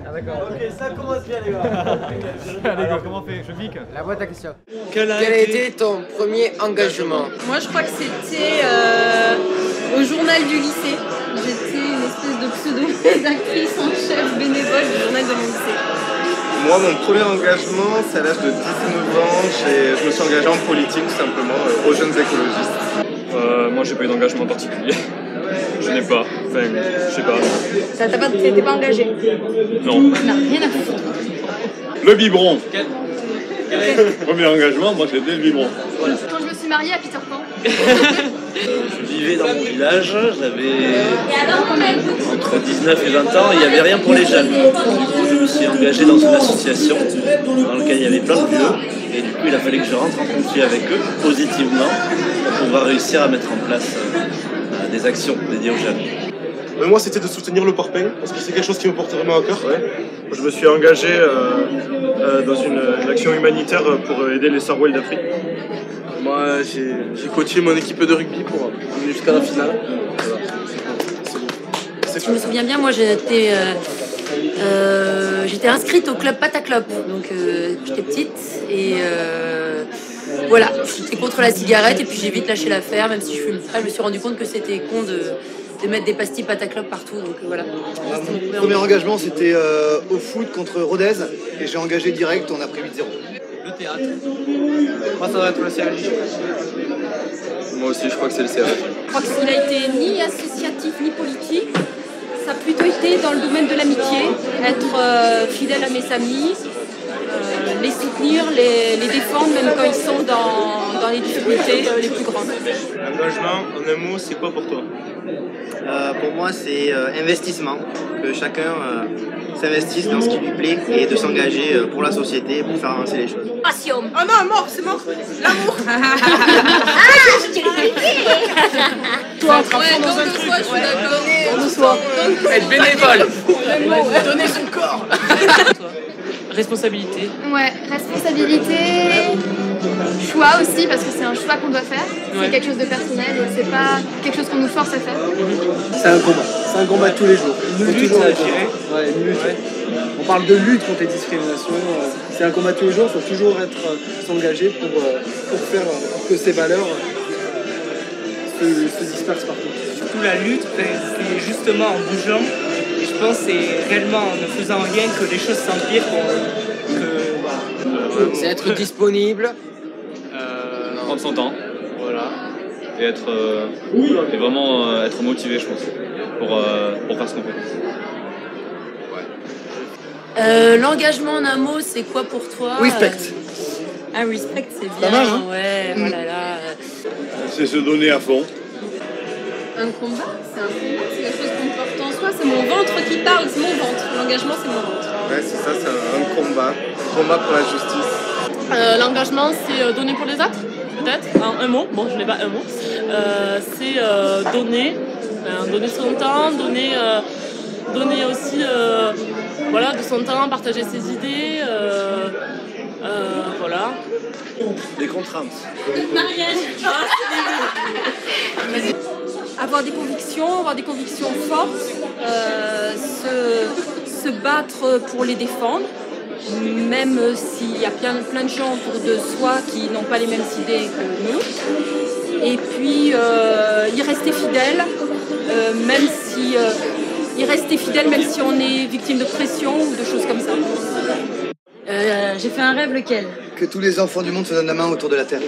Ah d'accord. Ok, ça commence bien les gars. Alors comment on fait? Je pique? La boîte à questions. Quel a été ton premier engagement? Moi, je crois que c'était au journal du lycée. J'étais une espèce de pseudo-rédactrice en chef bénévole du journal de mon lycée. Moi, mon premier engagement, c'est à l'âge de 19 ans. Je me suis engagé en politique, tout simplement, aux jeunes écologistes. Moi, j'ai pas eu d'engagement particulier. Je n'ai pas. Enfin, je sais pas. T'étais pas engagé? Non. Non, rien à foutre. Le biberon. Premier engagement, moi, c'était le biberon. Voilà. Quand je me suis mariée à Peter Pan. Je vivais dans mon village, j'avais entre 19 et 20 ans, il n'y avait rien pour les jeunes. Du coup, je me suis engagé dans une association dans laquelle il y avait plein de vieux. Et du coup, il a fallu que je rentre en conflit avec eux, positivement, pour pouvoir réussir à mettre en place des actions dédiées aux jeunes. Moi, c'était de soutenir le parpaing, parce que c'est quelque chose qui me porte vraiment à cœur. Ouais. Je me suis engagé dans une action humanitaire pour aider les Sarwell d'Afrique. Moi, j'ai coaché mon équipe de rugby pour aller jusqu'à la finale. Je me souviens bien, moi j'étais inscrite au club Pataclope, donc j'étais petite et voilà, j'étais contre la cigarette et puis j'ai vite lâché l'affaire, même si je fume pas, je me suis rendu compte que c'était con de mettre des pastilles Pataclope partout, donc voilà. Mon premier engagement c'était au foot contre Rodez et j'ai engagé direct, on a pris 8-0. Le théâtre. Moi, ça doit être le CRJ. Moi aussi, je crois que c'est le CRJ. Je crois qu'il n'a été ni associatif ni politique. Ça a plutôt été dans le domaine de l'amitié, être fidèle à mes amis, les soutenir, les défendre, même quand ils sont dans les difficultés les plus grandes. L'engagement, en un mot, c'est quoi pour toi? Pour moi, c'est investissement. Que chacun s'investisse dans ce qui lui plaît et de s'engager pour la société, pour faire avancer les choses. Passion. Oh non, mort, c'est mort. L'amour. Toi, ouais, dans un truc. Je suis d'accord. Dans soi. Être bénévole. Donner son corps. Responsabilité. Ouais, responsabilité, choix aussi, parce que c'est un choix qu'on doit faire. C'est quelque chose de personnel et c'est pas quelque chose qu'on nous force à faire. C'est un combat. C'est un combat de tous les jours. Une lutte, toujours ça, le combat. Ouais, une lutte. Ouais. On parle de lutte contre les discriminations. C'est un combat de tous les jours. Il faut toujours s'engager pour faire que ces valeurs se dispersent partout. Surtout la lutte, c'est justement en bougeant. Et je pense que c'est réellement en ne faisant rien que les choses s'empirent. C'est être disponible. Prendre son temps. Voilà. Et et vraiment être motivé, je pense, pour faire ce qu'on fait. L'engagement en un mot, c'est quoi pour toi? Respect. Respect, c'est bien. Pas mal, hein? Ouais, oh là là. C'est se donner à fond. Un combat, c'est quelque chose qu'on porte en soi. C'est mon ventre qui parle, c'est mon ventre. L'engagement, c'est mon ventre. Ouais, c'est ça, c'est un combat. Un combat pour la justice. L'engagement, c'est donner pour les autres, peut-être, un mot. Bon, je n'ai pas un mot. C'est donner son temps, donner aussi voilà, de son temps, partager ses idées. Voilà. Des contraintes. Avoir des convictions fortes, se battre pour les défendre, même s'il y a plein de gens autour de soi qui n'ont pas les mêmes idées que nous. Et puis y rester fidèle, même si on est victime de pression ou de choses comme ça. J'ai fait un rêve, lequel? Que tous les enfants du monde se donnent la main autour de la Terre.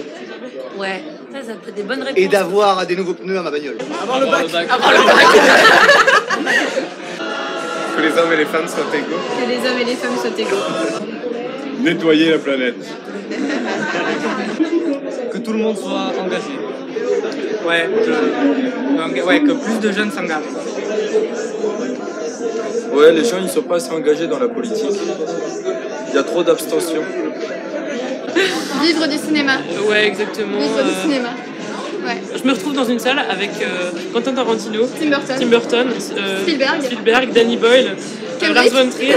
Ouais, ça peut des bonnes réponses. Et d'avoir des nouveaux pneus à ma bagnole. Avoir le bac. Que les hommes et les femmes soient égaux. Que les hommes et les femmes soient égaux. Nettoyer la planète. Que tout le monde soit engagé. Que plus de jeunes s'engagent. Ouais, les gens ils sont pas assez engagés dans la politique. Il y a trop d'abstention. Vivre du cinéma. Ouais, exactement. Vivre du cinéma. Ouais. Je me retrouve dans une salle avec Quentin Tarantino, Tim Burton, Spielberg, Danny Boyle, Lars von Trier,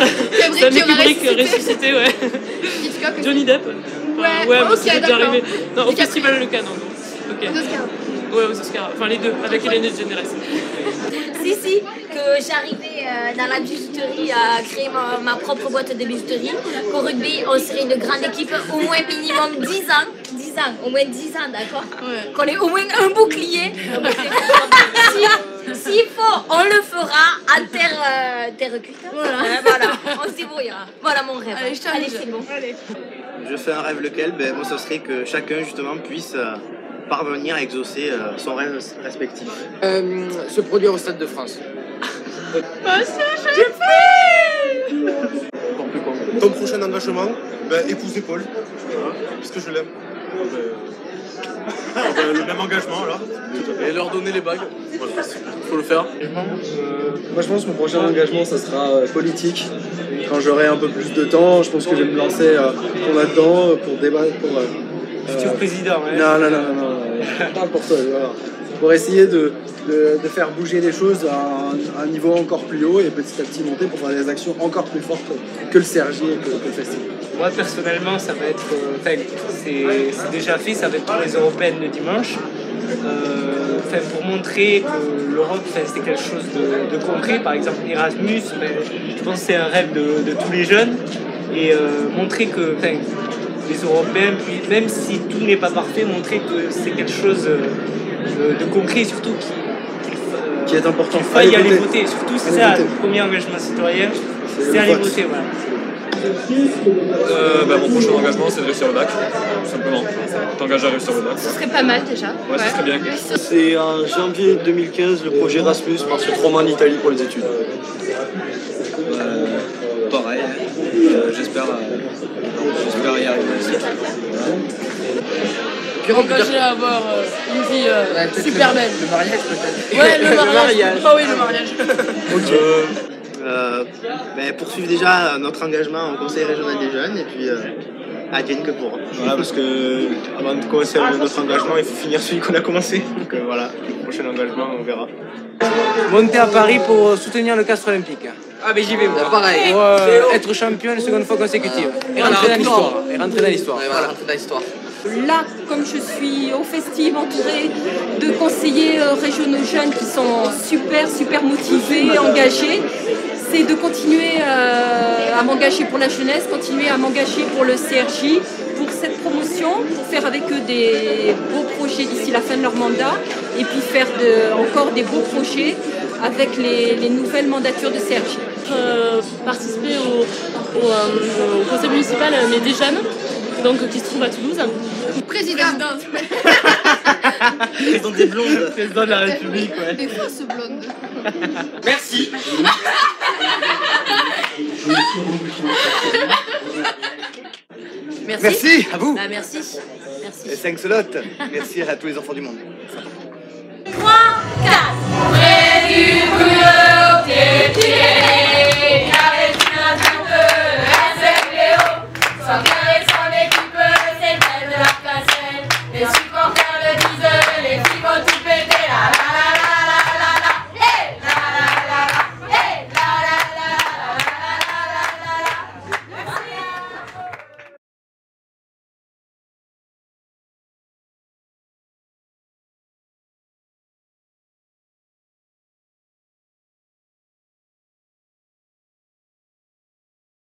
Stanley Kubrick ressuscité, ouais. Johnny Depp. Ouais, c'est déjà d'accord. arrivé. Non, au Festival de Cannes, en gros. Ok. Ouais, aux Oscars. Enfin, les deux, avec Hélène DeGeneres. Si, que j'arrivais dans la bijouterie à créer ma propre boîte de bijouterie, qu'au rugby, on serait une grande équipe, au moins minimum 10 ans, au moins 10 ans, d'accord ouais. Qu'on ait au moins un bouclier. S'il faut, on le fera à terre cuite. Voilà, on se débrouillera. Voilà mon rêve. Allez, c'est bon. Allez. Je fais un rêve lequel? Moi, ce serait que chacun, justement, puisse parvenir à exaucer son rêve respectif. Se produire au Stade de France. J'ai fait. Ton prochain engagement, épouser Paul, voilà, parce que je l'aime. Le même engagement alors. Et leur donner les bagues. Voilà, faut le faire. Moi je pense que mon prochain engagement ça sera politique. Quand j'aurai un peu plus de temps, je pense que je vais me lancer pour là-dedans, pour débattre, pour... futur président, ouais. Non. Parle pour toi, voilà. Pour essayer de faire bouger les choses à un niveau encore plus haut et petit à petit monter pour faire des actions encore plus fortes que le CRJ et que le festival. Moi personnellement ça va être, c'est déjà fait, ça va être pour les européennes le dimanche. Pour montrer que l'Europe c'est quelque chose de concret, par exemple Erasmus, je pense que c'est un rêve de tous les jeunes et montrer que les Européens, même si tout n'est pas parfait, montrer que c'est quelque chose de concret, surtout qui est important. Il faille aller voter, surtout c'est ça le premier engagement citoyen, c'est aller voter. Voilà. Mon prochain engagement c'est de réussir le bac, tout simplement. T'engager à réussir le bac. Ce serait pas mal déjà. Ouais, ce serait bien. C'est en janvier 2015 le projet Erasmus partir 3 mois en Italie pour les études. Pareil, j'espère y arriver aussi. Engagé à avoir une vie super belle. Le mariage peut-être. Ouais, le mariage. Ah oui, le mariage. Poursuivre déjà notre engagement au Conseil régional des jeunes et puis advienne que pourra. Voilà, parce que avant de commencer notre engagement, il faut finir celui qu'on a commencé. Donc voilà, le prochain engagement, on verra. Monter à Paris pour soutenir le Castres Olympique. Ah mais j'y vais moi. Pareil. Pour être champion une seconde fois consécutive. Et rentrer dans l'histoire. Là, comme je suis au festival entourée de conseillers régionaux jeunes qui sont super motivés, engagés, c'est de continuer à m'engager pour la jeunesse, continuer à m'engager pour le CRJ, pour cette promotion, pour faire avec eux des beaux projets d'ici la fin de leur mandat et puis faire encore des beaux projets avec les nouvelles mandatures de CRJ. Participer au conseil municipal mais des jeunes, donc qui se trouve à Toulouse. Présidente. Président des blondes. Président de la République, ouais. Des fausses blondes. Merci. Merci à vous. Merci. Et 5 slots. Merci à tous les enfants du monde. 3, 4. Près du boulot, pied, carré, tu n'as plus peu, avec Léo,